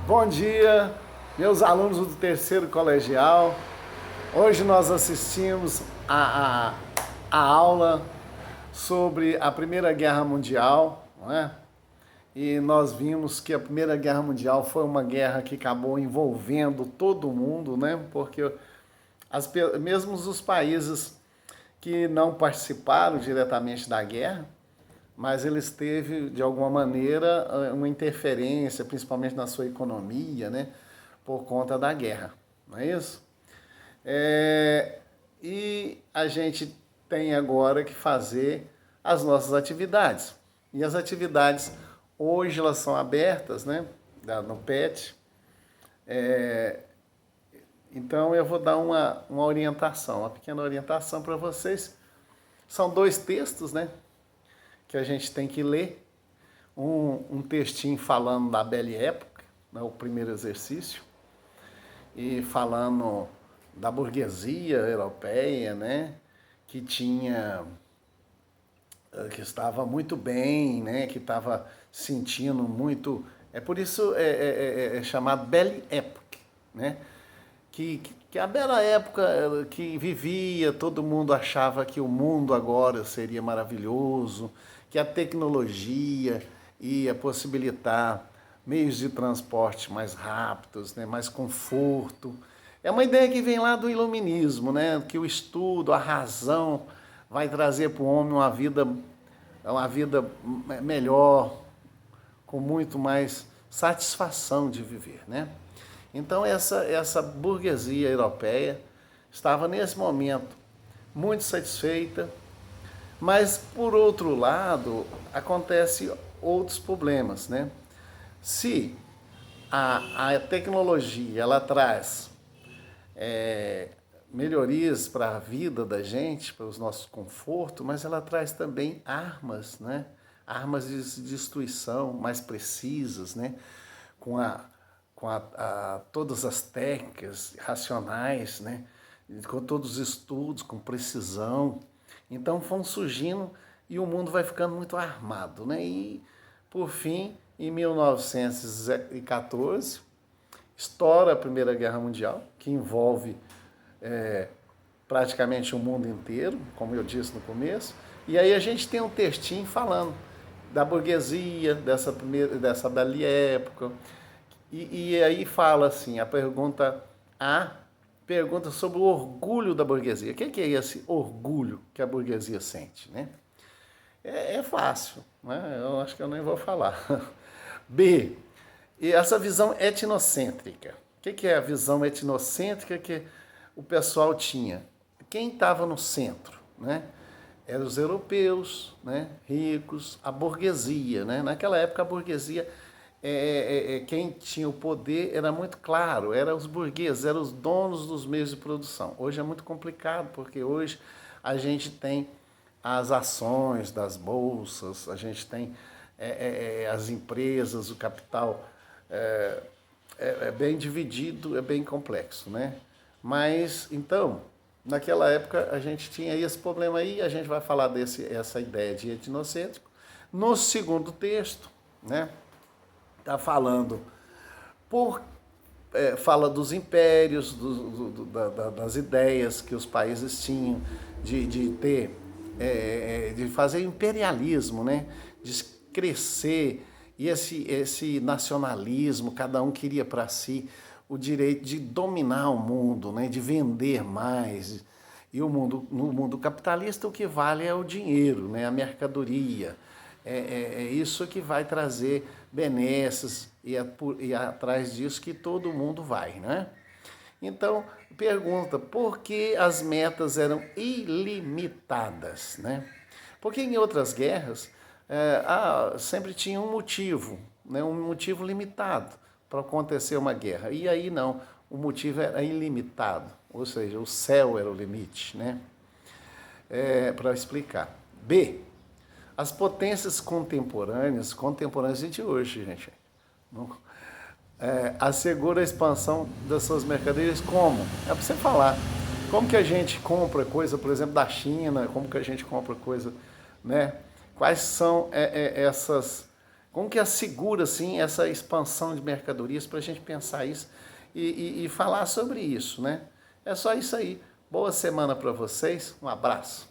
Bom dia, meus alunos do terceiro colegial. Hoje nós assistimos a aula sobre a Primeira Guerra Mundial, não é? E nós vimos que a Primeira Guerra Mundial foi uma guerra que acabou envolvendo todo mundo, né? Porque mesmo os países que não participaram diretamente da guerra, mas eles teve de alguma maneira uma interferência, principalmente na sua economia, né, por conta da guerra, não é isso? E a gente tem agora que fazer as nossas atividades. E as atividades hoje elas são abertas, né, no PET. Então eu vou dar uma orientação, uma pequena orientação para vocês. São 2 textos, né, que a gente tem que ler. Um textinho falando da Belle Époque, né, o primeiro exercício, e falando da burguesia europeia, né, que estava muito bem, né, que estava sentindo muito. É por isso é chamado Belle Époque, né? Que a bela época que vivia, todo mundo achava que o mundo agora seria maravilhoso, que a tecnologia ia possibilitar meios de transporte mais rápidos, né, mais conforto. É uma ideia que vem lá do iluminismo, né, que o estudo, a razão vai trazer para o homem uma vida melhor, com muito mais satisfação de viver, né? Então essa burguesia europeia estava nesse momento muito satisfeita, mas por outro lado acontece outros problemas, né? Se a tecnologia ela traz melhorias para a vida da gente, para os nossos confortos, mas ela traz também armas, né? Armas de destruição mais precisas, né? Com todas as técnicas racionais, né? Com todos os estudos, com precisão. Então vão surgindo e o mundo vai ficando muito armado, né? E, por fim, em 1914, estoura a Primeira Guerra Mundial, que envolve praticamente o mundo inteiro, como eu disse no começo. E aí a gente tem um textinho falando da burguesia, dessa Belle Époque. E aí fala assim, pergunta sobre o orgulho da burguesia. O que é esse orgulho que a burguesia sente, né? É fácil, né? Eu acho que eu nem vou falar. B, e essa visão etnocêntrica. O que é a visão etnocêntrica que o pessoal tinha? Quem estava no centro, né? Eram os europeus, né? Ricos, a burguesia, né? Naquela época a burguesia, quem tinha o poder era muito claro, eram os burgueses, eram os donos dos meios de produção. Hoje é muito complicado, porque hoje a gente tem as ações das bolsas, a gente tem as empresas, o capital é bem dividido, é bem complexo, né? Mas, então, naquela época a gente tinha esse problema aí, a gente vai falar essa ideia de etnocêntrico. No segundo texto, né, está falando, fala dos impérios, das ideias que os países tinham de fazer imperialismo, né, de crescer, e esse nacionalismo, cada um queria para si o direito de dominar o mundo, né, de vender mais. E no mundo capitalista o que vale é o dinheiro, né, a mercadoria. É isso que vai trazer benesses e atrás disso que todo mundo vai, né? Então, pergunta, por que as metas eram ilimitadas, né? Porque em outras guerras sempre tinha um motivo, né, um motivo limitado para acontecer uma guerra. E aí não, o motivo era ilimitado, ou seja, o céu era o limite, né? Para explicar. B, as potências contemporâneas de hoje, gente, assegura a expansão das suas mercadorias como? É para você falar. Como que a gente compra coisa, por exemplo, da China, como que a gente compra coisa, né? Quais são Como que assegura, assim, essa expansão de mercadorias para a gente pensar isso e falar sobre isso, né? É só isso aí. Boa semana para vocês. Um abraço.